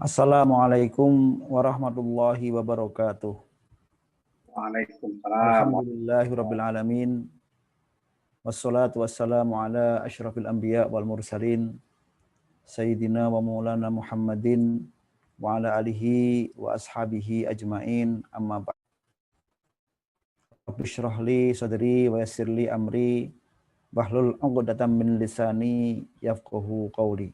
Assalamualaikum warahmatullahi wabarakatuh. Waalaikumsalam. Alhamdulillahirrabbilalamin. Wassalatu wassalamu ala asyrafil anbiya wal mursalin. Sayyidina wa maulana Muhammadin wa ala alihi wa ashabihi ajmain. Amma ba'd. Rabbi syrah li sadri wa yassir li amri. Wahlul 'uqdatam min lisani yafqahu qawli.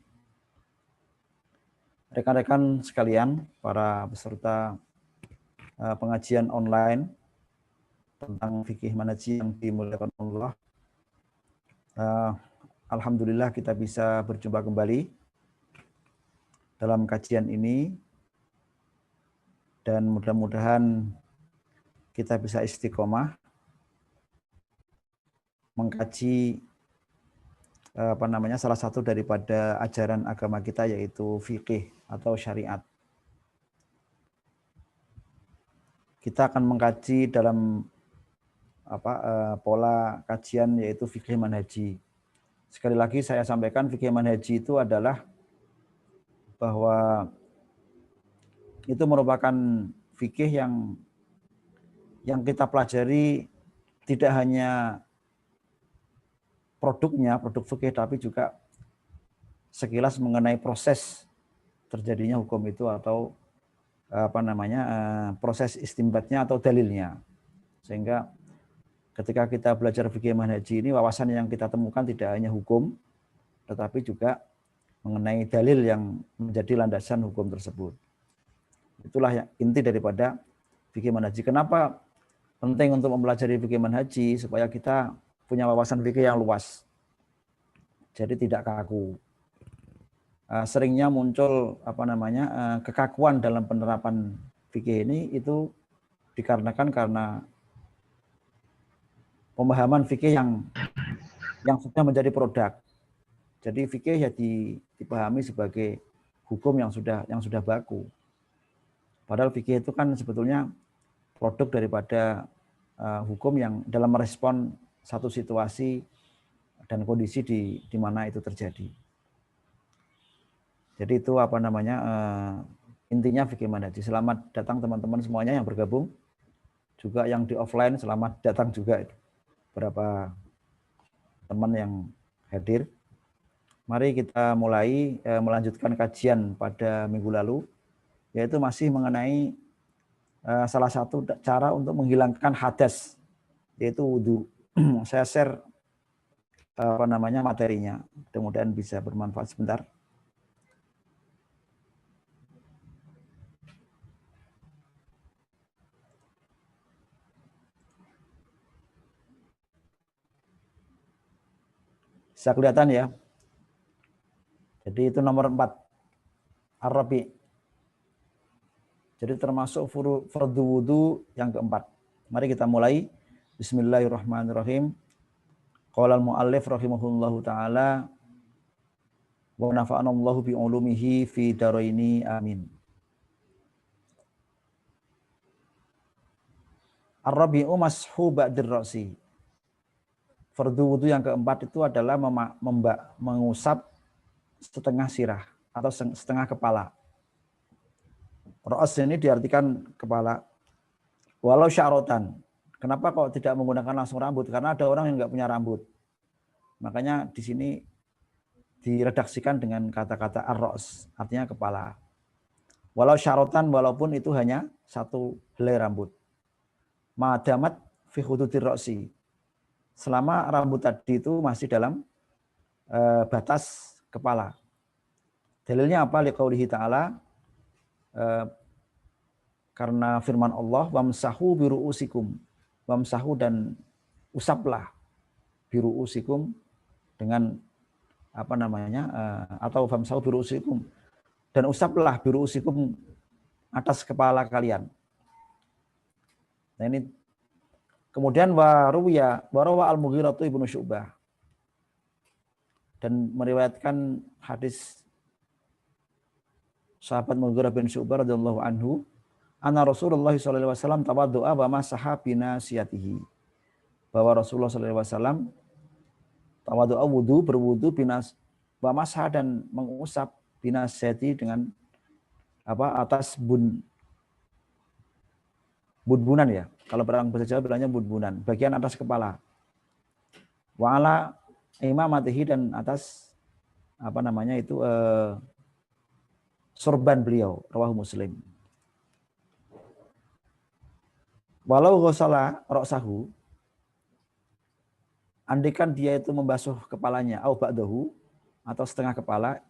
Rekan-rekan sekalian, para peserta pengajian online tentang fikih manhaji yang dimuliakan Allah. Alhamdulillah kita bisa berjumpa kembali dalam kajian ini dan mudah-mudahan kita bisa istiqomah mengkaji salah satu daripada ajaran agama kita, yaitu fikih atau syariat. Kita akan mengkaji dalam pola kajian yaitu fikih manhaji. Sekali lagi saya sampaikan, fikih manhaji itu adalah bahwa itu merupakan fikih yang kita pelajari tidak hanya produk fikih, tapi juga sekilas mengenai proses terjadinya hukum itu atau proses istinbatnya atau dalilnya. Sehingga ketika kita belajar fikih manhaji ini, wawasan yang kita temukan tidak hanya hukum, tetapi juga mengenai dalil yang menjadi landasan hukum tersebut. Itulah yang inti daripada fikih manhaji. Kenapa penting untuk mempelajari fikih manhaji? Supaya kita punya wawasan fikih yang luas. Jadi tidak kaku. Seringnya muncul kekakuan dalam penerapan fikih ini itu dikarenakan karena pemahaman fikih yang sudah menjadi produk. Jadi fikih ya dipahami sebagai hukum yang sudah baku. Padahal fikih itu kan sebetulnya produk daripada hukum yang dalam merespon satu situasi dan kondisi di mana itu terjadi. Jadi itu intinya fikih manhaji. Selamat datang teman-teman semuanya yang bergabung, juga yang di offline selamat datang juga. Beberapa teman yang hadir. Mari kita mulai melanjutkan kajian pada minggu lalu, yaitu masih mengenai salah satu cara untuk menghilangkan hadas, yaitu wudu. Saya share materinya, mudah-mudahan bisa bermanfaat sebentar. Bisa kelihatan ya. Jadi itu nomor 4. Ar-Rabi. Jadi termasuk fardu wudu yang keempat. Mari kita mulai. Bismillahirrahmanirrahim. Qala al-muallif rahimahullahu taala wa nafa'ana Allahu bi ulumihi fi daraini amin. Ar-Rabi'u mashu ba'dir ra'si. Fardu wudu yang keempat itu adalah mengusap setengah sirah atau setengah kepala. Ra's ini diartikan kepala. Walau sya'rotan. Kenapa kok tidak menggunakan langsung rambut? Karena ada orang yang enggak punya rambut. Makanya di sini diredaksikan dengan kata-kata ar-ra's, artinya kepala. Walau sya'rotan, walaupun itu hanya satu helai rambut. Ma'adamat fi hududir ra'si. Selama rambut tadi itu masih dalam batas kepala. Dalilnya apa? Liqaulihi ta'ala, karena firman Allah, wamsahu biru'usikum. Wamsahu dan usaplah biru'usikum dengan atau wamsahu biru'usikum. Dan usaplah biru'usikum atas kepala kalian. Nah ini kemudian warawa al-Mughirah ibnu Syu'bah, dan meriwayatkan hadis sahabat Mughirah bin Syu'bah radhiyallahu anhu, anna Rasulullah sallallahu alaihi wasallam tawaddu'a wa masaha binasiyatihi, bahwa Rasulullah sallallahu alaihi wasallam tawaddu'a berwudu binas wa masaha dan mengusap binasiyati dengan atas bunbunan ya. Kalau orang bahasa Jawa bilangnya bunbunan, bagian atas kepala. Wa ala imamatihi, dan atas sorban beliau, rawahu Muslim. Walau ghasala ra'sahu, andikan dia itu membasuh kepalanya, au ba'dahu, atau setengah kepala,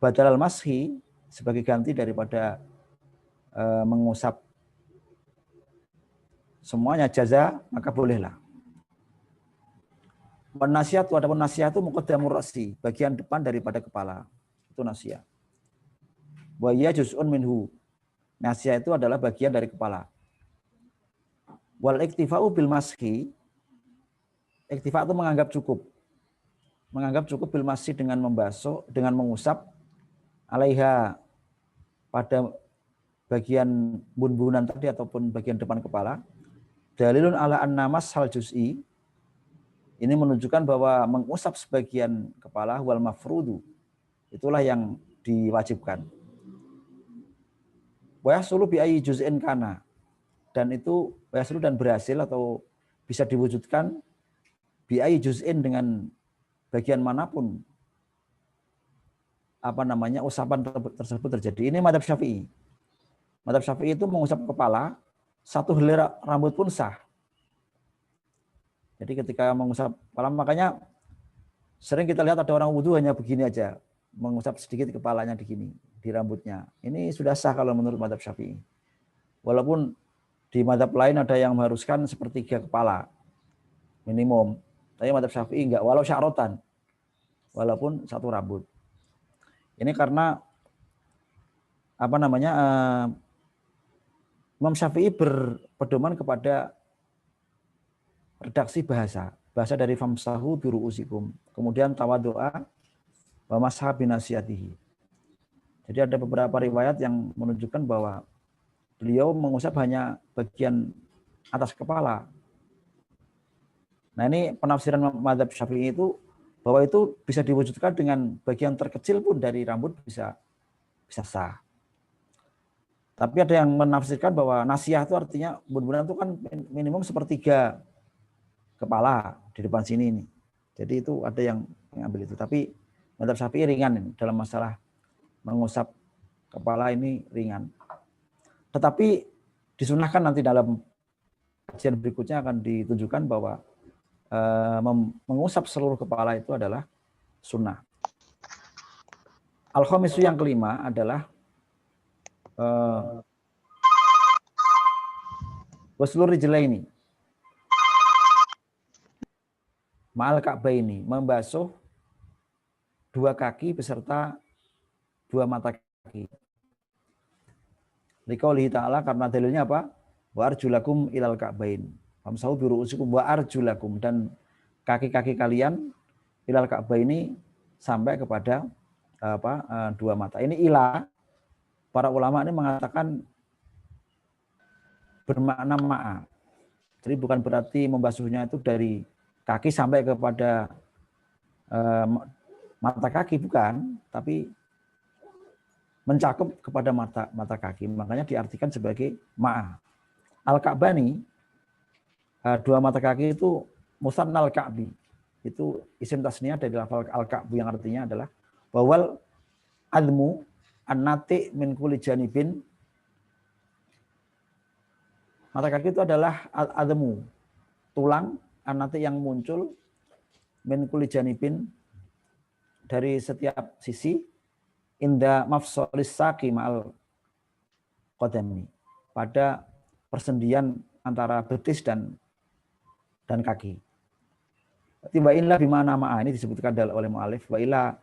badalal mashi, sebagai ganti daripada mengusap semuanya, jaza, maka bolehlah. Nasihat, adapun nasihat itu muqaddamur ra'si, bagian depan daripada kepala. Itu nasihat. Wa ya juz'un minhu. Nasihat itu adalah bagian dari kepala. Wal iktifa'u bil mashi, iktifa' itu menganggap cukup. Menganggap cukup bil mashi, dengan membasuh, dengan mengusap alaiha, pada bagian bun-bunan tadi ataupun bagian depan kepala. Dalilun ala anna mashal juz'i, ini menunjukkan bahwa mengusap sebagian kepala wal mafrudu, itulah yang diwajibkan. Wa yahsulu bi ayyi juz'in kana, dan itu wa yahsulu, dan berhasil atau bisa diwujudkan bi ayyi juz'in, dengan bagian manapun usapan tersebut terjadi. Ini madzhab Syafi'i. Madzhab Syafi'i itu mengusap kepala, satu helai rambut pun sah. Jadi ketika mengusap kepala, makanya sering kita lihat ada orang wudhu hanya begini aja, mengusap sedikit kepalanya di rambutnya. Ini sudah sah kalau menurut madzhab Syafi'i. Walaupun di madzhab lain ada yang mengharuskan sepertiga kepala minimum, tapi madzhab Syafi'i enggak, walau sya'rotan, walaupun satu rambut. Ini karena Imam Syafi'i berpedoman kepada redaksi bahasa dari famsahu biru'usikum, kemudian tawaddu'a wa masha binasiyatihi. Jadi ada beberapa riwayat yang menunjukkan bahwa beliau mengusap hanya bagian atas kepala. Nah, ini penafsiran madzhab Syafi'i itu, bahwa itu bisa diwujudkan dengan bagian terkecil pun dari rambut bisa sah. Tapi ada yang menafsirkan bahwa nasiyah itu artinya bun-bunan itu kan minimum sepertiga kepala di depan sini ini. Jadi itu ada yang mengambil itu. Tapi madzhab Syafi'i ringan ini, dalam masalah mengusap kepala ini ringan. Tetapi disunahkan, nanti dalam kajian berikutnya akan ditunjukkan bahwa mengusap seluruh kepala itu adalah sunnah. Al-khamisu, yang kelima adalah waslur rijlaini ma'al ka'baini, membasuh dua kaki beserta dua mata kaki. Liqaulihi ta'ala, karena dalilnya apa? Wa arjulakum ilal ka'bain. Famsahu biru'usikum wa arjulakum, dan kaki-kaki kalian ilal ka'baini, sampai kepada dua mata. Ini ila, para ulama ini mengatakan bermakna ma'a. Jadi bukan berarti membasuhnya itu dari kaki sampai kepada mata kaki, bukan, tapi mencakup kepada mata kaki. Makanya diartikan sebagai ma'a. Al-Ka'bani, dua mata kaki itu musannal Ka'bi. Itu isim tasniyah dari lafal al-Ka'bu, yang artinya adalah wawal admu an-nati min kulli janibin. Mata kaki itu adalah al-admu, tulang, an-nati yang muncul, min kulli janibin, dari setiap sisi, inda mafsalis saqi ma'al qadami, pada persendian antara betis dan kaki. Wa illa bima'na ma'a, ini disebutkan oleh mu'alif. Wa illa,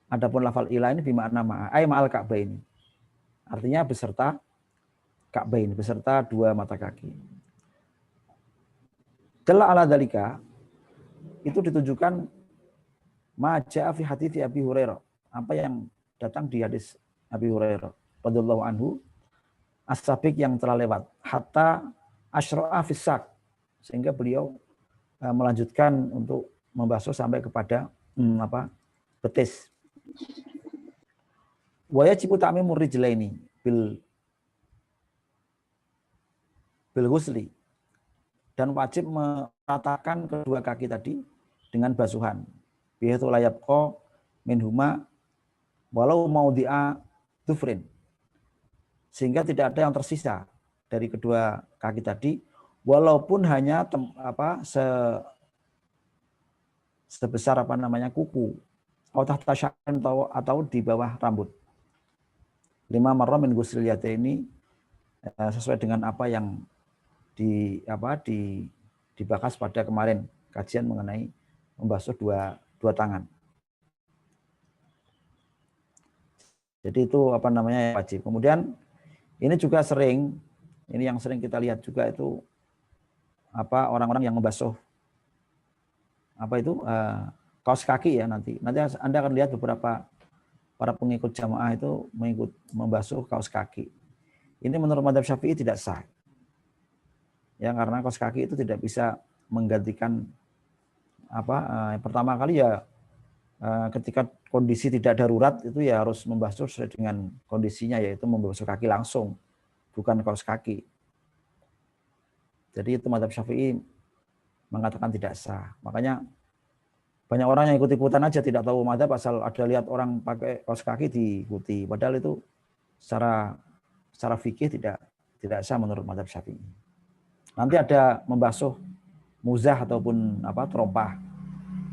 adapun lafal ila ini bima'na ma'a, ay ma'al ka'baini, artinya beserta ka'bain, beserta dua mata kaki. Dalla ala dalika, itu ditunjukkan maja'a fi hadithi Abi Hurairah, apa yang datang di hadis Abi Hurairah radhiyallahu anhu, as-sabiq, yang telah lewat, hatta asyra'a fisak, sehingga beliau melanjutkan untuk membasuh sampai kepada betis. Wa yajibu ta'mimur rijlaini, bil ghusli, dan wajib meratakan kedua kaki tadi dengan basuhan. Bihatu layabqa minhuma walau maudhi'a dhufrin, sehingga tidak ada yang tersisa dari kedua kaki tadi, walaupun hanya sebesar kuku atau di bawah rambut. 5 marrah min ghusl yadaini, sesuai dengan apa yang dibahas pada kemarin kajian mengenai membasuh dua tangan. Jadi itu wajib. Kemudian ini juga yang sering kita lihat juga itu orang-orang yang membasuh kaos kaki ya, nanti Anda akan lihat beberapa para pengikut jamaah itu membasuh kaos kaki. Ini menurut mazhab Syafi'i tidak sah. Ya, karena kaos kaki itu tidak bisa menggantikan pertama kali ya, ketika kondisi tidak darurat itu ya harus membasuh sesuai dengan kondisinya, yaitu membasuh kaki langsung, bukan kaos kaki. Jadi itu mazhab Syafi'i mengatakan tidak sah. Makanya banyak orang yang ikut-ikutan aja, tidak tahu mazhab, asal ada lihat orang pakai kaos kaki diikuti. Padahal itu secara fikih tidak sah menurut mazhab Syafi'i. Nanti ada membasuh muzah ataupun teropah.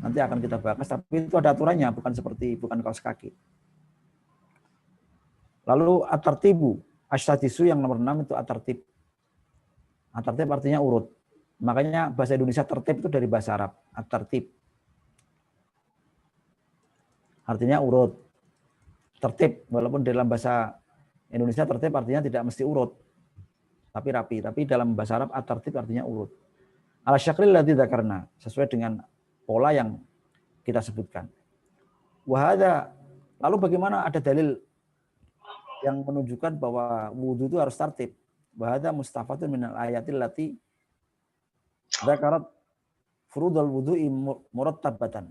Nanti akan kita bahas, tapi itu ada aturannya, bukan kaos kaki. Lalu at-tartibu, asyadisu yang nomor 6 itu at-tartib. At-tartib artinya urut. Makanya bahasa Indonesia tertib itu dari bahasa Arab, at-tartib. Artinya urut. Tertib, walaupun dalam bahasa Indonesia tertib artinya tidak mesti urut, tapi rapi. Tapi dalam bahasa Arab at-tartib artinya urut. Ala syakril ladzi dzakarna, sesuai dengan pola yang kita sebutkan. Wahada, lalu bagaimana ada dalil yang menunjukkan bahwa wudu itu harus tertib? Wahada mustafatun minal ayatil lati dzakarat furudul wudu'i murattabatan.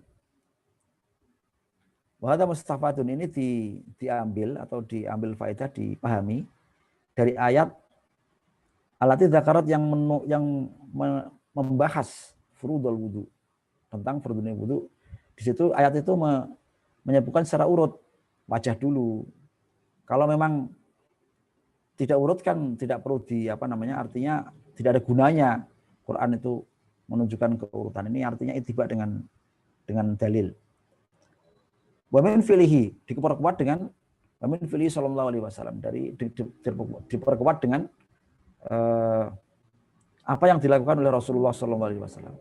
Wahada mustafatun, ini diambil faedah, dipahami dari ayat alati dzakarat yang membahas furudul wudu, tentang furudul wudu. Di situ ayat itu menyebutkan secara urut, wajah dulu. Kalau memang tidak urut kan tidak perlu artinya tidak ada gunanya Quran itu menunjukkan keurutan. Ini artinya ittiba dengan dalil. Wa min filihi, diperkuat dengan wa min filihi sallallahu alaihi wasallam, diperkuat dengan apa yang dilakukan oleh Rasulullah sallallahu alaihi wasallam.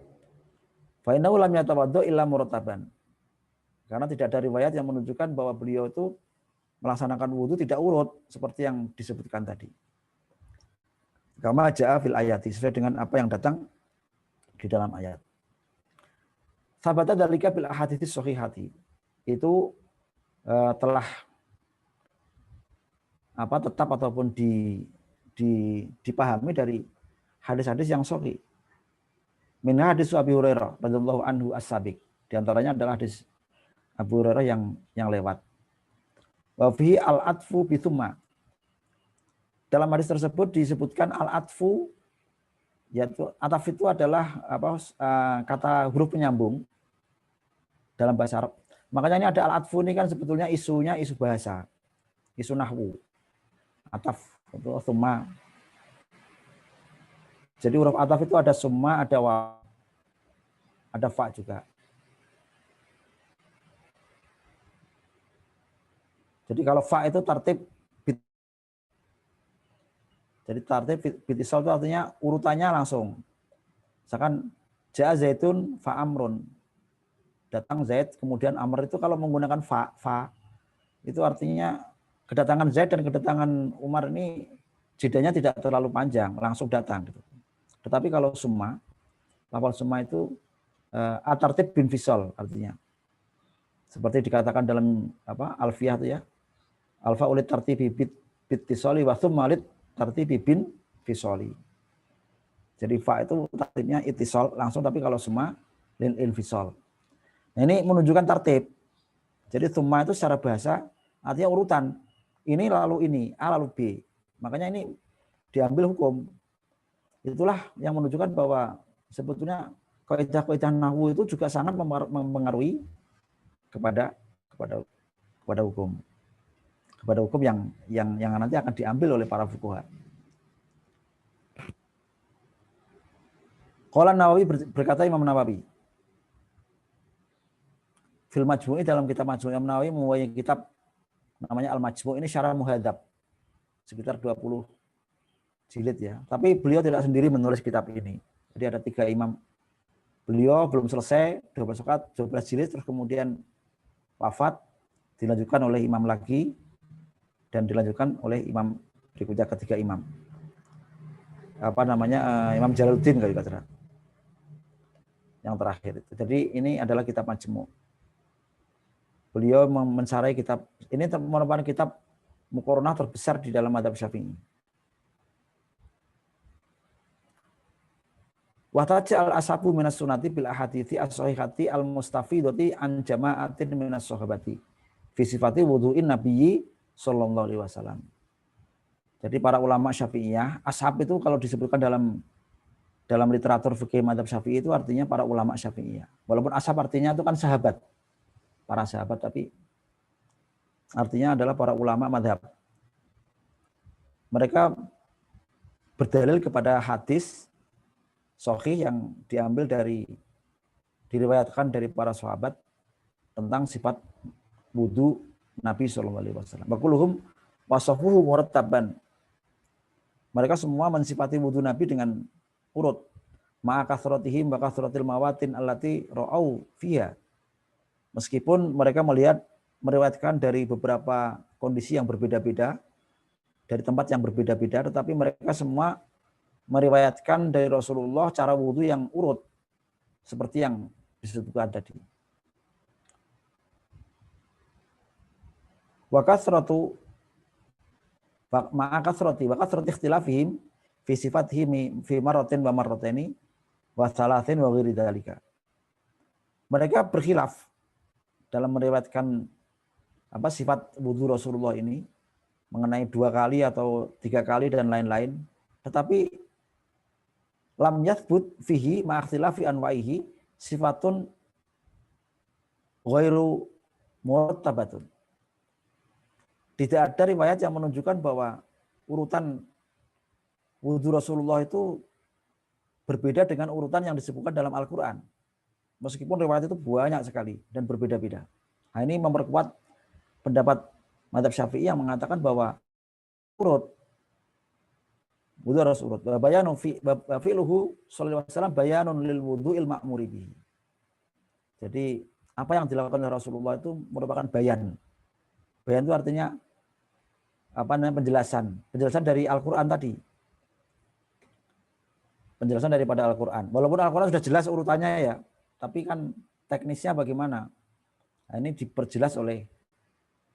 Fa innahu lam yatawaddo illa murattaban. Karena tidak ada riwayat yang menunjukkan bahwa beliau itu melaksanakan wudu tidak urut seperti yang disebutkan tadi. Kama jaa fil ayati, sesuai dengan apa yang datang di dalam ayat. Sabata dzalika fil ahadits shahihati. Itu telah tetap ataupun dipahami dari hadis-hadis yang sahih. Min hadis Abi Hurairah radhiyallahu anhu as-sabiq. Di antaranya adalah hadis Abu Hurairah yang lewat. Wa fihi al-atfu bi tsumma. Dalam hadis tersebut disebutkan al-atfu, yaitu ataf itu adalah kata huruf penyambung dalam bahasa Arab. Makanya ini ada al-atfu ini kan sebetulnya isunya isu bahasa, isu nahwu. Ataf itu tsumma. Jadi huruf ataf itu ada summa, ada wa, ada fa juga. Jadi kalau fa itu tartib, jadi tartib bitisal itu artinya urutannya langsung. Misalkan jaa zaitun fa amrun. Datang Zaid kemudian Amr, itu kalau menggunakan fa itu artinya kedatangan Zaid dan kedatangan Umar ini jedanya tidak terlalu panjang, langsung datang gitu. Tetapi kalau summa, lafal summa itu atartib bin fisal artinya. Seperti dikatakan dalam Alfiyah itu ya. Alfa ulit tartibi bit tisali wa summa ulit tartibi bin fisali. Jadi fa itu tartibnya ittisal langsung, tapi kalau summa lil infisal. Nah, ini menunjukkan tartib. Jadi summa itu secara bahasa artinya urutan. ini lalu ini, A lalu B. Makanya ini diambil hukum. Itulah yang menunjukkan bahwa sebetulnya kaidah-kaidah nahwu itu juga sangat mempengaruhi kepada hukum. Kepada hukum yang nanti akan diambil oleh para fuqaha. Qala Nawawi, berkata Imam Nawawi, fil Majmu' dalam kitab Majmu' Imam Nawawi mempunyai kitab namanya Al-Majmu', ini syarah muhadzab sekitar 20 jilid ya. Tapi beliau tidak sendiri menulis kitab ini. Jadi ada 3 imam. Beliau belum selesai 12 jilid, terus kemudian wafat, dilanjutkan oleh imam lagi dan dilanjutkan oleh imam berikutnya, ketiga imam. Imam Jalaluddin kalau kata. Yang terakhir itu. Jadi ini adalah kitab Majmu'. Beliau mensarai kitab ini merupakan kitab muqaranah terbesar di dalam mazhab Syafi'i. Wa taj'al asabu minas sunnati bil ahadithi as-sahihati al-mustafidati an jama'atin minas sahabati fi sifati wudu'in nabiyyi sallallahu alaihi wasallam. Jadi para ulama Syafi'iyah, ashab itu kalau disebutkan dalam literatur fikih mazhab Syafi'i itu artinya para ulama Syafi'iyah. Walaupun ashab artinya itu kan sahabat. Para sahabat, tapi artinya adalah para ulama mazhab. Mereka berdalil kepada hadis sahih yang diriwayatkan dari para sahabat tentang sifat wudu Nabi sallallahu alaihi wasallam. Wa wasafuhu murattaban. Mereka semua mensifati wudu Nabi dengan urut. Ma'a kathratihim wa kathratil mawatin allati ra'au fiha. Meskipun mereka meriwayatkan dari beberapa kondisi yang berbeda-beda, dari tempat yang berbeda-beda, tetapi mereka semua meriwayatkan dari Rasulullah cara wudhu yang urut, seperti yang disebutkan tadi. Wa kathrati ikhtilafihim fi sifatihim fi marratin wa marrataini wa thalathin wa ghairi dzalika. Mereka berkhilaf dalam meriwayatkan sifat wudhu Rasulullah ini, mengenai 2 kali atau 3 kali dan lain-lain. Tetapi lam yathbut fihi ma'akhtilafi anwa'ihi sifatun ghairu murattabatun. Tidak ada riwayat yang menunjukkan bahwa urutan wudhu Rasulullah itu berbeda dengan urutan yang disebutkan dalam Al-Quran. Meskipun riwayat itu banyak sekali dan berbeda-beda. Nah, ini memperkuat pendapat mazhab Syafi'i yang mengatakan bahwa urut wudu harus urut. Bayanu fi'luhu sallallahu alaihi wasallam bayanun lil wudu'il ma'muri bihi. Jadi apa yang dilakukan oleh Rasulullah itu merupakan bayan. Bayan itu artinya penjelasan dari Al-Qur'an tadi. Penjelasan daripada Al-Qur'an. Walaupun Al-Qur'an sudah jelas urutannya ya, tapi kan teknisnya bagaimana? Nah, ini diperjelas oleh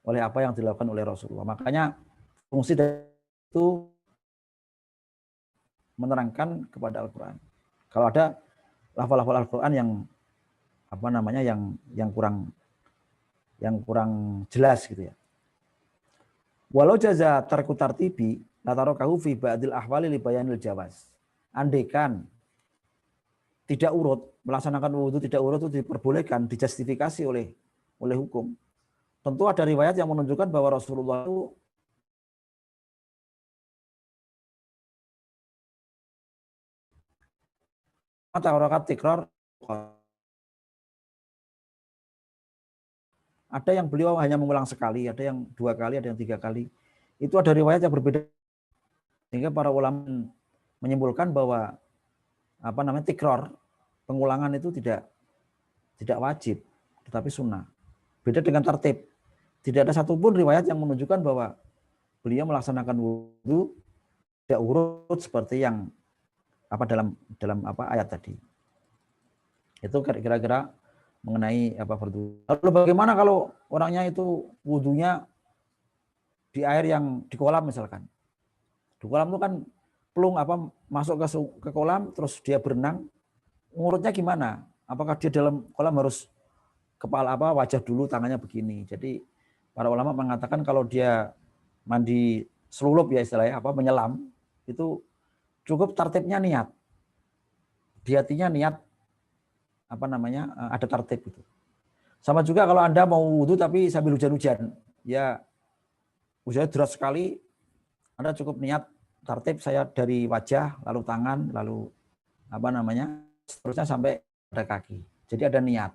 apa yang dilakukan oleh Rasulullah. Makanya fungsi itu menerangkan kepada Al-Quran. Kalau ada lafal-lafal Al-Quran yang kurang jelas gitu ya. Walau jaza tarku tartibi la tarakahu fi ba'dil ahwali li bayanil jawaz. Andaikan tidak urut, melaksanakan wudu tidak urut itu diperbolehkan, dijustifikasi oleh hukum. Tentu ada riwayat yang menunjukkan bahwa Rasulullah itu tikrar, ada yang beliau hanya mengulang sekali, ada yang 2 kali, ada yang 3 kali. Itu ada riwayat yang berbeda. Sehingga para ulama menyimpulkan bahwa tikrar, pengulangan itu tidak wajib, tetapi sunnah. Beda dengan tartib. Tidak ada satupun riwayat yang menunjukkan bahwa beliau melaksanakan wudu tidak urut seperti yang dalam ayat tadi. Itu kira-kira mengenai fardu. Lalu bagaimana kalau orangnya itu wudunya di air yang di kolam misalkan. Di kolam itu kan plung masuk ke kolam terus dia berenang, ngurutnya gimana? Apakah dia dalam kolam harus kepala wajah dulu, tangannya begini. Jadi para ulama mengatakan kalau dia mandi selulup ya istilahnya, menyelam, itu cukup tertibnya niat. Di hatinya niat ada tertib itu. Sama juga kalau Anda mau wudhu tapi sambil hujan-hujan, ya hujannya deras sekali, Anda cukup niat tertib, saya dari wajah, lalu tangan, lalu seterusnya sampai pada kaki. Jadi ada niat.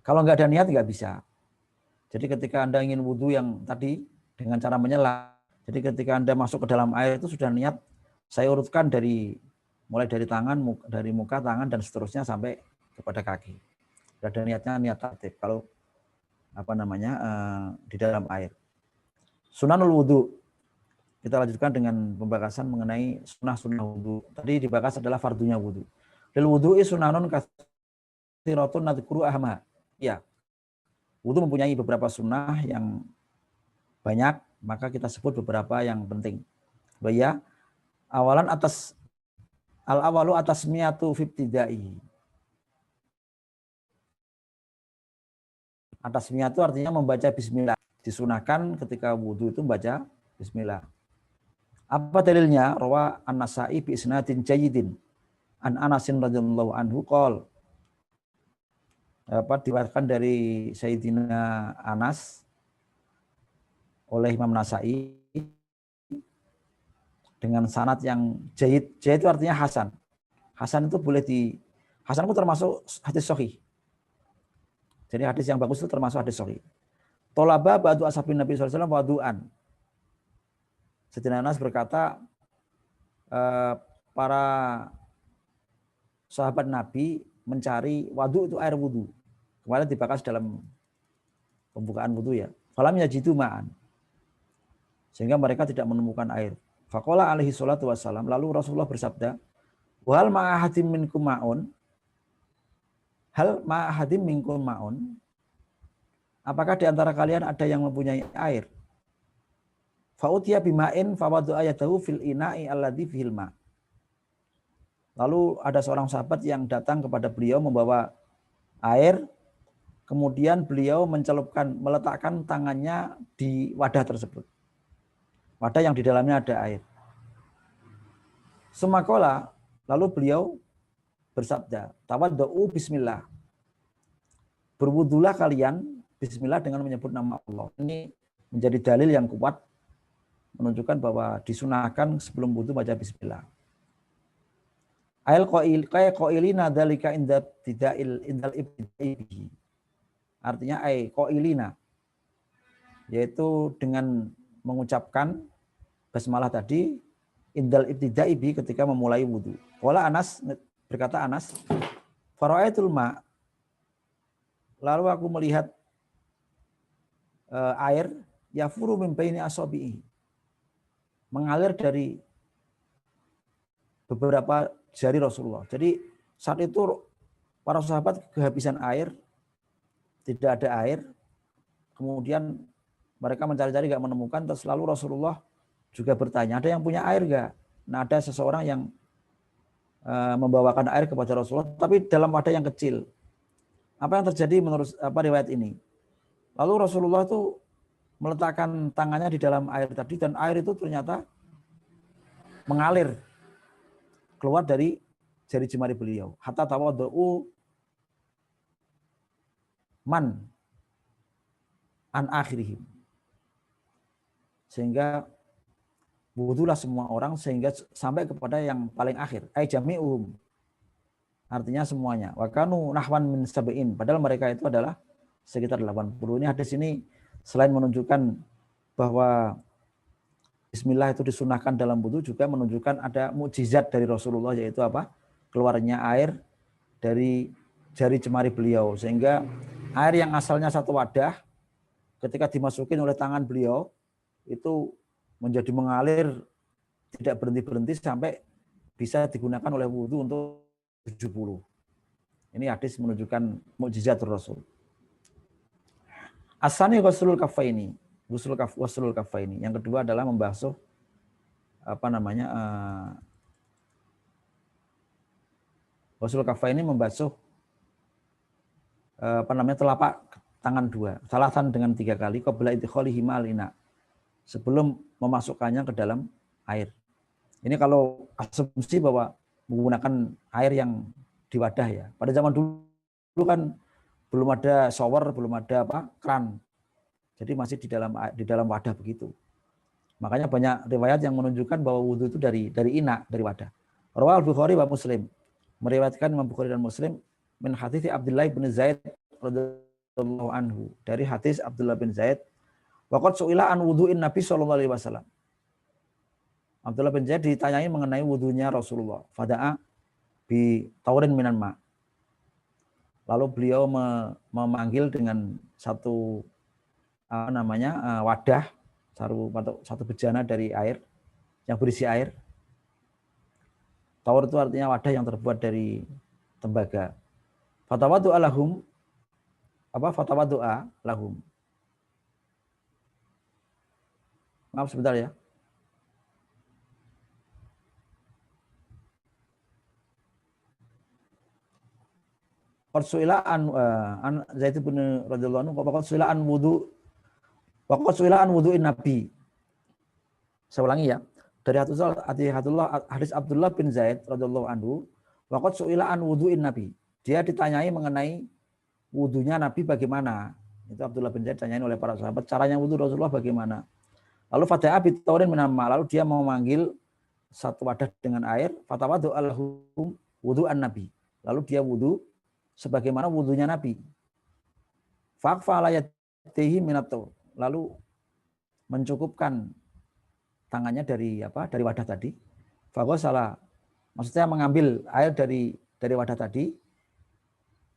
Kalau nggak ada niat nggak bisa. Jadi ketika Anda ingin wudhu yang tadi dengan cara menyelam, jadi ketika Anda masuk ke dalam air itu sudah niat, saya urutkan mulai dari tangan, dari muka, tangan, dan seterusnya sampai kepada kaki. Ada niatnya, niat tertib. Kalau di dalam air. Sunanul wudhu. Kita lanjutkan dengan pembahasan mengenai sunnah-sunnah wudhu. Tadi dibahas adalah fardunya wudhu. Lil wudhu'i sunanun katsiratun nadhkuru ahma. Ya. Wudhu mempunyai beberapa sunnah yang banyak, maka kita sebut beberapa yang penting. Ya, awalan al-awalu atas miyatu fibtidai. Atas miyatu artinya membaca bismillah. Disunahkan ketika wudhu itu membaca bismillah. Apa dalilnya? Rawa An-Nasa'i bi isnadin jayyidin an Anasin radhiyallahu anhu qol. Diriwayatkan dari Sayyidina Anas oleh Imam Nasa'i dengan sanad yang jayyid. Jayyid itu artinya hasan. Hasan itu hasan itu termasuk hadis sahih. Jadi hadis yang bagus itu termasuk hadis sahih. Tolaba ba'du ashabin Nabi sallallahu alaihi wasallam wadu'an. Sayyidina Anas berkata, para sahabat Nabi mencari wadu itu air wudu. Kemarin dibahas dalam pembukaan wudu ya. Falam yajidu ma'an. Sehingga mereka tidak menemukan air. Faqala alaihi salatu wassalam, lalu Rasulullah bersabda, "Wal ma'ahadim minkum ma'un?" Hal ma'ahadim minkum ma'un? Apakah di antara kalian ada yang mempunyai air? Fa'utiya bima'in fawadu'a yadahu fil ina'i alladhi fihil ma'. Lalu ada seorang sahabat yang datang kepada beliau membawa air, kemudian beliau meletakkan tangannya di wadah tersebut. Wadah yang di dalamnya ada air. Semakola, lalu beliau bersabda, tawaddu'u bismillah. Berwudulah kalian bismillah dengan menyebut nama Allah. Ini menjadi dalil yang kuat menunjukkan bahwa disunahkan sebelum wudu baca bismillah. Ail qailina dzalika indal ibtida'i. Artinya qailina, yaitu dengan mengucapkan basmalah tadi indal ibtida'i ketika memulai wudu. Qala Anas, berkata Anas, fara'aitul ma', lalu aku melihat air yafuru min baini asabi'i, mengalir dari beberapa jari Rasulullah. Jadi saat itu para sahabat kehabisan air, tidak ada air, kemudian mereka mencari-cari gak menemukan, terus lalu Rasulullah juga bertanya, ada yang punya air gak? Nah, ada seseorang yang membawakan air kepada Rasulullah, tapi dalam wadah yang kecil. Apa yang terjadi menurut riwayat ini? Lalu Rasulullah itu meletakkan tangannya di dalam air tadi, dan air itu ternyata mengalir keluar dari jari jemari beliau. Hatta tawaddu'u man an akhirihim. Sehingga wudulah semua orang sehingga sampai kepada yang paling akhir. Ai jami'uhum. Artinya semuanya. Wa kanu nahwan min sab'in. Padahal mereka itu adalah sekitar 80. Ini hadis ini selain menunjukkan bahwa bismillah itu disunahkan dalam wudu, juga menunjukkan ada mukjizat dari Rasulullah, yaitu apa? Keluarnya air dari jari jemari beliau, sehingga air yang asalnya satu wadah ketika dimasukin oleh tangan beliau itu menjadi mengalir tidak berhenti-berhenti sampai bisa digunakan oleh wudu untuk 70. Ini hadis menunjukkan mukjizat Rasul. Asani ghuslul kaffaini. Ghuslul kaffaini. Yang kedua adalah membasuh ghuslul kaffaini, membasuh telapak tangan dua. Salatan dengan 3 kali, qabla idkhalihi ma'al ina. sebelum memasukkannya ke dalam air. Ini kalau asumsi bahwa menggunakan air yang di wadah ya. Pada zaman dulu kan belum ada shower, belum ada keran. Jadi masih di dalam wadah begitu. Makanya banyak riwayat yang menunjukkan bahwa wudhu itu dari ina, dari wadah. Rawal Bukhari wa Muslim. Meriwayatkan Imam Bukhari dan Muslim min hadits Abdullah bin Zaid radhiyallahu anhu, dari hadis Abdullah bin Zaid, waqad su'ila an wudhu'in Nabi sallallahu alaihi wasallam. Abdullah bin Zaid ditanyai mengenai wudhunya Rasulullah. Fada'a bi taurin minan ma. Lalu beliau memanggil dengan satu wadah, satu bejana dari air yang berisi air. Taur itu artinya wadah yang terbuat dari tembaga. Fatawadu'a lahum, fatawadu'a lahum. Maaf sebentar ya. Qad an Zaid bin radhiyallahu anhu, qad su'ila an wudu'in Nabi. Saya ulangi ya. Dari hadis Abdullah bin Zaid radhiyallahu anhu, waqad su'ila an wudu'in Nabi. Dia ditanyai mengenai wudunya Nabi bagaimana. Itu Abdullah bin Zaid ditanyain oleh para sahabat, caranya wudu Rasulullah bagaimana. Lalu fada'a bi taurin min ma, lalu dia memanggil satu wadah dengan air, fatawadu alhum wudu'an Nabi. Lalu dia wudu sebagaimana wudunya Nabi. Faqfa ala yadihi minat taur. Lalu mencukupkan tangannya dari wadah tadi. Faghasala, maksudnya mengambil air dari wadah tadi.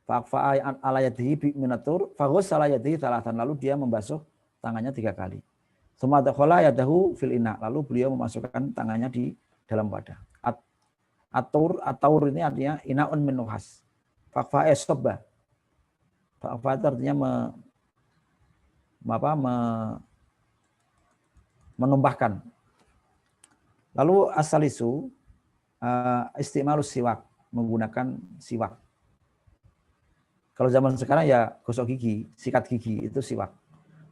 Faqfa ala yadihi minatur, faghasala yadihi thalathan, lalu dia membasuh tangannya 3 kali. Tsumma dakhala yadahu fil ina, lalu beliau memasukkan tangannya di dalam wadah. At-taur ini artinya inaun min nuhas. Faqfa sabba. Faqfa itu artinya menumpahkan. Lalu asalisu istimalus siwak, menggunakan siwak. Kalau zaman sekarang ya gosok gigi, sikat gigi, itu siwak.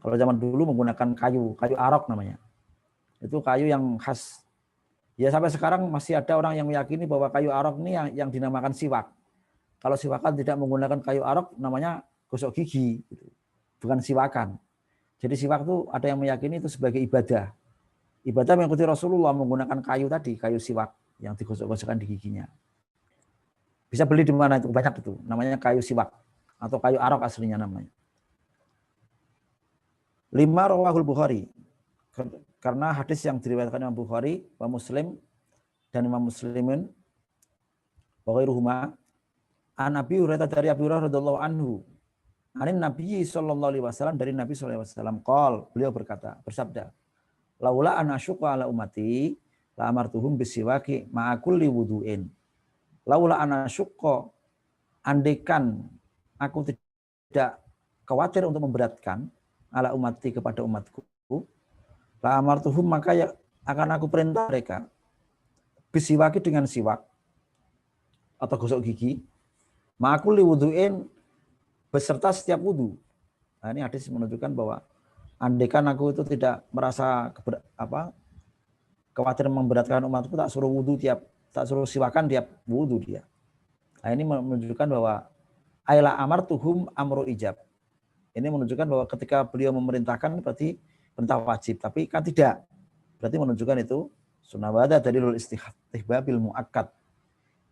Kalau zaman dulu menggunakan kayu arok namanya. Itu kayu yang khas. Ya sampai sekarang masih ada orang yang meyakini bahwa kayu arok ini yang dinamakan siwak. Kalau siwakan tidak menggunakan kayu arok namanya gosok gigi, bukan siwakan. Jadi siwak itu ada yang meyakini itu sebagai ibadah. Ibadah mengikuti Rasulullah menggunakan kayu tadi, kayu siwak yang digosok-gosokkan di giginya. Bisa beli di mana itu, banyak itu. Namanya kayu siwak atau kayu arok aslinya namanya. 5 rawahul Bukhari. Karena hadis yang diriwayatkan Imam Bukhari, Imam Muslim dan Imam Muslimin wa ghairuhuma an Abi Hurairah, dari Abi Hurairah radhiyallahu anhu. Anin Nabi sallallahu alaihi wasallam, dari Nabi sallallahu alaihi wasallam qol, beliau bersabda, laula an asyqa ala ummati la amartuhum bisiwaki ma'a kulli wudu'in. Laula an asyqa, andaikan aku tidak khawatir untuk memberatkan ala ummati, kepada umatku, la amartuhum, maka ya akan aku perintah mereka bisiwaki, dengan siwak atau gosok gigi, ma'a kulli wudu'in, beserta setiap wudu. Nah, ini hadis menunjukkan bahwa andaikan aku itu tidak merasa khawatir memberatkan umatku, tak suruh siwakan tiap wudu dia. Nah, ini menunjukkan bahwa aila amartuhum amru ijab. Ini menunjukkan bahwa ketika beliau memerintahkan berarti perintah wajib, tapi kan tidak. Berarti menunjukkan itu sunnah wada dalilul istihbabil muakkad.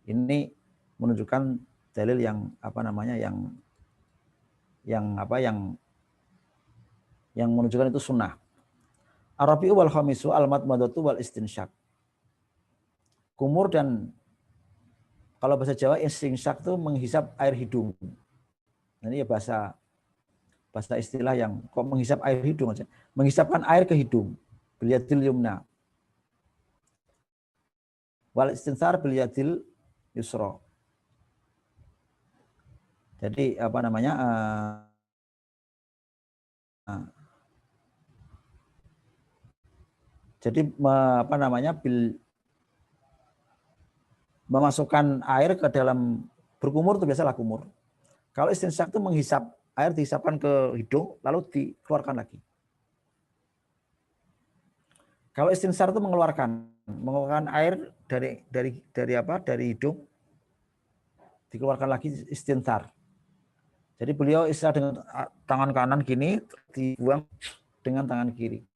Ini menunjukkan dalil yang yang menunjukkan itu sunnah. Ar-rabi'u wal khamisu al-madmadatu wal istinsyak. Kumur dan, kalau bahasa Jawa istinsyak itu menghisap air hidung. Ini ya bahasa istilah yang kok menghisap air hidung aja. Menghisapkan air ke hidung. Bil yadil yumna. Wal istinsar bil yadil yusra. Jadi memasukkan air ke dalam, berkumur itu biasalah kumur. Kalau istinsyak itu menghisap, air dihisapkan ke hidung lalu dikeluarkan lagi. Kalau istinsar itu mengeluarkan air dari hidung, dikeluarkan lagi istinsar. Jadi beliau istilah dengan tangan kanan gini, dibuang dengan tangan kiri.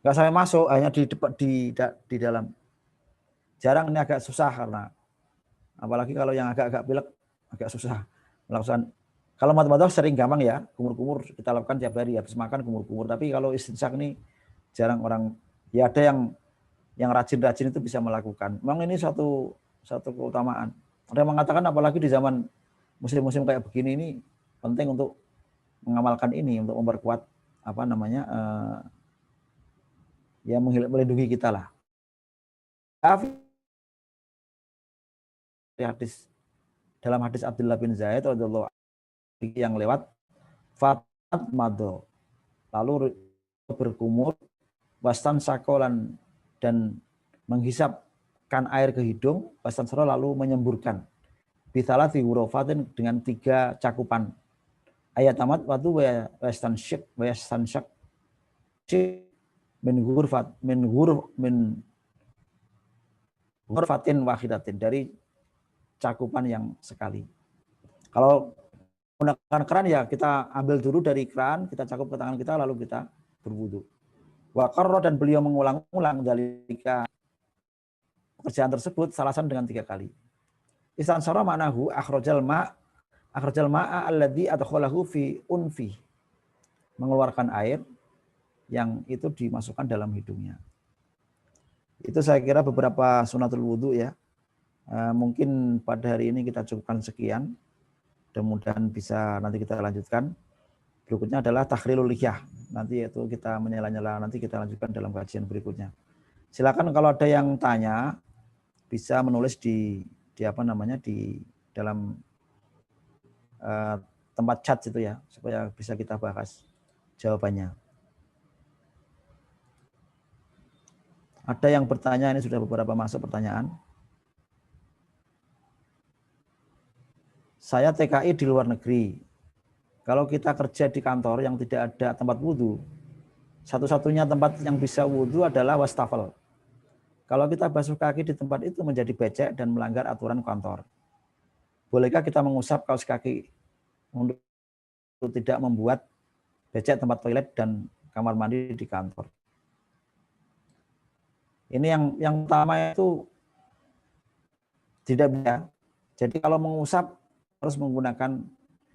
Nggak sampai masuk, hanya di dalam. Jarang, ini agak susah karena apalagi kalau yang agak-agak pilek agak susah melakukan. Kalau mata-mata sering gampang ya, kumur-kumur kita lakukan tiap hari, habis makan kumur-kumur. Tapi kalau istinsak ini jarang orang, ya ada yang rajin-rajin itu bisa melakukan. Memang ini satu keutamaan. Ada yang mengatakan apalagi di zaman musim-musim kayak begini ini penting untuk mengamalkan ini, untuk memperkuat ya melindungi kita lah. Dalam hadis Abdullah bin Zaid radhiyallahu anhu yang lewat fatat mado, lalu berkumur, wastan sakolan, dan menghisapkan air ke hidung, wastan saro, lalu menyemburkan bisalah hurofatin, dengan 3 cakupan. Ayat tamat waktu wastan syak min ghurfatin wahidatin, dari cakupan yang sekali. Kalau menggunakan keran ya kita ambil dulu dari keran, kita cakup ke tangan kita, lalu kita berwudu. Wa qarra, dan beliau mengulang-ulang dalika pekerjaan tersebut salasan dengan 3 kali. Istansara ma'nahu akhrajal ma'a alladhi adkhalahu fi unfi, mengeluarkan air yang itu dimasukkan dalam hidungnya. Itu saya kira beberapa sunatul wudu ya. Mungkin pada hari ini kita cukupkan sekian. Mudah-mudahan bisa nanti kita lanjutkan. Berikutnya adalah takhlilul lihyah. Nanti itu kita menyela-nyela, nanti kita lanjutkan dalam kajian berikutnya. Silakan kalau ada yang tanya bisa menulis di dalam tempat chat itu ya, supaya bisa kita bahas jawabannya. Ada yang bertanya, ini sudah beberapa masuk pertanyaan. Saya TKI di luar negeri. Kalau kita kerja di kantor yang tidak ada tempat wudhu, satu-satunya tempat yang bisa wudhu adalah wastafel. Kalau kita basuh kaki di tempat itu menjadi becek dan melanggar aturan kantor. Bolehkah kita mengusap kaos kaki untuk tidak membuat becek tempat toilet dan kamar mandi di kantor? Ini yang pertama itu tidak bisa. Jadi kalau mengusap harus menggunakan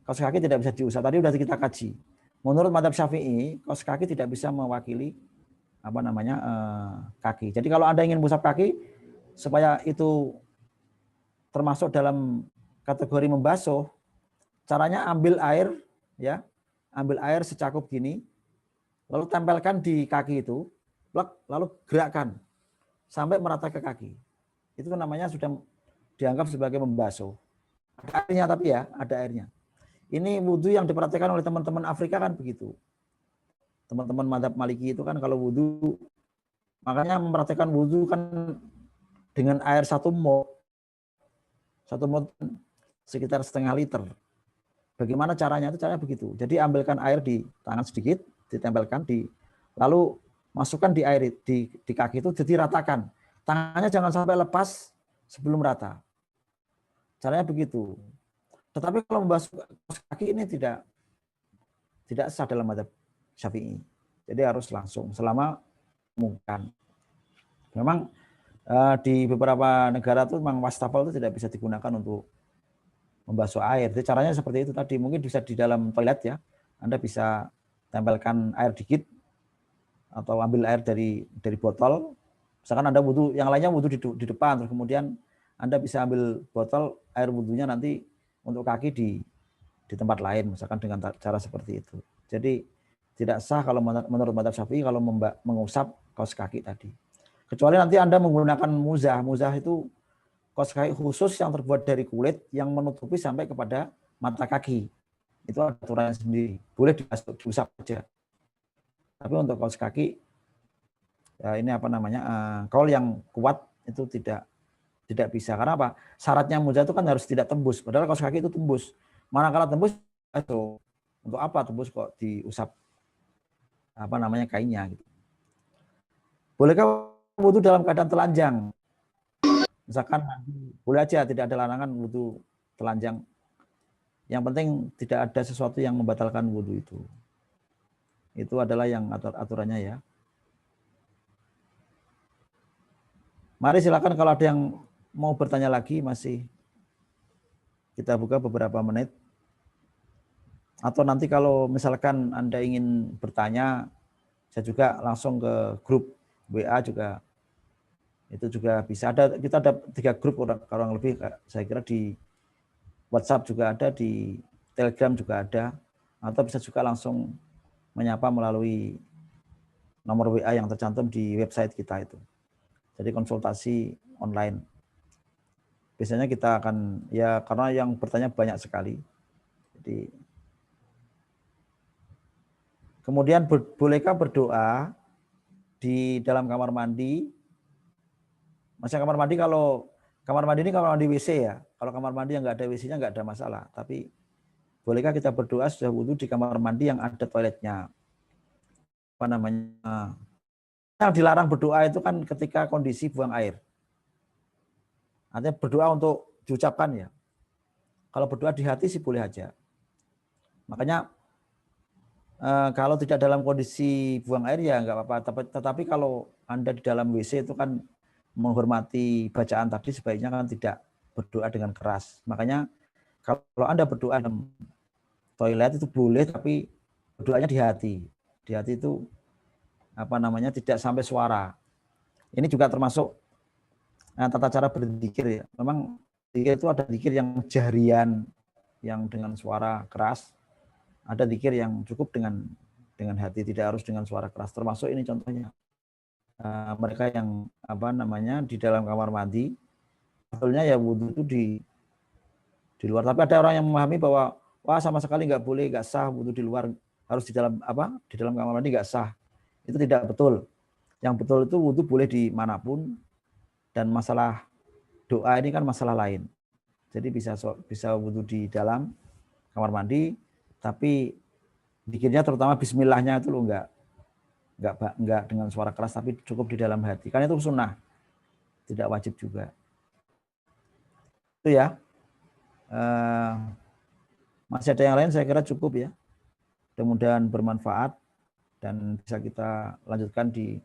kaos kaki, tidak bisa diusap. Tadi sudah kita kaji. Menurut mazhab Syafi'i, kaos kaki tidak bisa mewakili kaki. Jadi kalau Anda ingin mengusap kaki supaya itu termasuk dalam kategori membasuh, caranya ambil air ya, ambil air secakup gini, lalu tempelkan di kaki itu, lalu gerakkan sampai merata ke kaki. Itu namanya sudah dianggap sebagai membasuh. Ada airnya tapi ya, ada airnya. Ini wudhu yang diperhatikan oleh teman-teman Afrika kan begitu. Teman-teman mazhab Maliki itu kan kalau wudhu, makanya memperhatikan wudhu kan dengan air 1 mol sekitar setengah liter. Bagaimana caranya? Itu caranya begitu. Jadi ambilkan air di tangan sedikit, ditempelkan lalu masukkan di air di kaki itu, jadi ratakan. Tangannya jangan sampai lepas sebelum rata. Caranya begitu. Tetapi kalau membasuh kaki ini tidak sah dalam mazhab Syafi'i. Jadi harus langsung selama mungkin. Memang di beberapa negara itu memang wastafel itu tidak bisa digunakan untuk membasuh air. Jadi caranya seperti itu tadi. Mungkin bisa di dalam toilet ya. Anda bisa tempelkan air dikit atau ambil air dari botol. Misalkan Anda wudhu, yang lainnya wudhu di depan, terus kemudian Anda bisa ambil botol air wudhunya nanti untuk kaki di tempat lain, misalkan dengan cara seperti itu. Jadi tidak sah kalau menurut mazhab Syafi'i kalau mengusap kaos kaki tadi. Kecuali nanti Anda menggunakan muzah. Muzah itu kaos kaki khusus yang terbuat dari kulit yang menutupi sampai kepada mata kaki. Itu aturannya sendiri. Boleh diusap saja. Tapi untuk kaos kaki ya ini kaul yang kuat itu tidak bisa. Karena apa? Syaratnya muzah itu kan harus tidak tembus. Padahal kaos kaki itu tembus. Manakala tembus itu untuk apa tembus kok diusap kainnya gitu. Bolehkah wudhu dalam keadaan telanjang? Misalkan boleh aja, tidak ada larangan wudhu telanjang. Yang penting tidak ada sesuatu yang membatalkan wudhu itu. Itu adalah yang aturannya ya. Mari silakan kalau ada yang mau bertanya lagi, masih kita buka beberapa menit. Atau nanti kalau misalkan Anda ingin bertanya, saya juga langsung ke grup WA juga. Itu juga bisa. Kita ada 3 grup orang lebih, saya kira di WhatsApp juga ada, di Telegram juga ada. Atau bisa juga langsung menyapa melalui nomor WA yang tercantum di website kita itu. Jadi konsultasi online. Biasanya kita akan, ya karena yang bertanya banyak sekali. Jadi, kemudian bolehkah berdoa di dalam kamar mandi? Maksudnya kamar mandi ini kamar mandi WC ya. Kalau kamar mandi yang nggak ada WC-nya nggak ada masalah. Tapi bolehkah kita berdoa sudah wudhu di kamar mandi yang ada toiletnya? Apa namanya? Yang dilarang berdoa itu kan ketika kondisi buang air. Artinya berdoa untuk diucapkan ya. Kalau berdoa di hati sih boleh aja. Makanya kalau tidak dalam kondisi buang air ya nggak apa-apa. Tetapi kalau Anda di dalam WC itu kan menghormati bacaan tadi, sebaiknya kan tidak berdoa dengan keras. Makanya kalau Anda berdoa dalam toilet itu boleh, tapi berdoanya di hati. Di hati itu apa namanya, tidak sampai suara. Ini juga termasuk tata cara berzikir ya. Memang zikir itu ada zikir yang jahrian, yang dengan suara keras. Ada zikir yang cukup dengan hati, tidak harus dengan suara keras. Termasuk ini contohnya. Mereka yang apa namanya di dalam kamar mandi, sebetulnya ya wudhu itu di luar. Tapi ada orang yang memahami bahwa wah sama sekali nggak boleh, nggak sah wudhu di luar, harus di dalam di dalam kamar mandi nggak sah. Itu tidak betul. Yang betul itu wudhu boleh di manapun, dan masalah doa ini kan masalah lain. Jadi bisa wudhu di dalam kamar mandi, tapi zikirnya terutama bismillahnya itu lo enggak dengan suara keras, tapi cukup di dalam hati. Kan itu sunnah, tidak wajib juga. Itu ya. Masih ada yang lain, saya kira cukup ya. Mudah-mudahan bermanfaat dan bisa kita lanjutkan di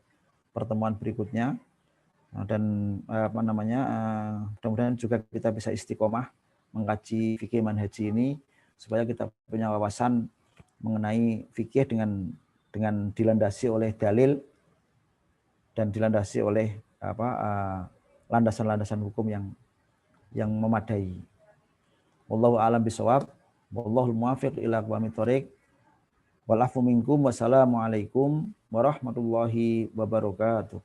pertemuan berikutnya. Dan apa namanya, mudah-mudahan juga kita bisa istiqomah mengkaji fikih manhaji ini supaya kita punya wawasan mengenai fikih dengan dilandasi oleh dalil dan dilandasi oleh landasan-landasan hukum yang memadai. Wallahu a'lam bishawab. Wallahul muwaffiq ila aqwamit thoriq. Wal afu minkum. Wassalamualaikum warahmatullahi wabarakatuh.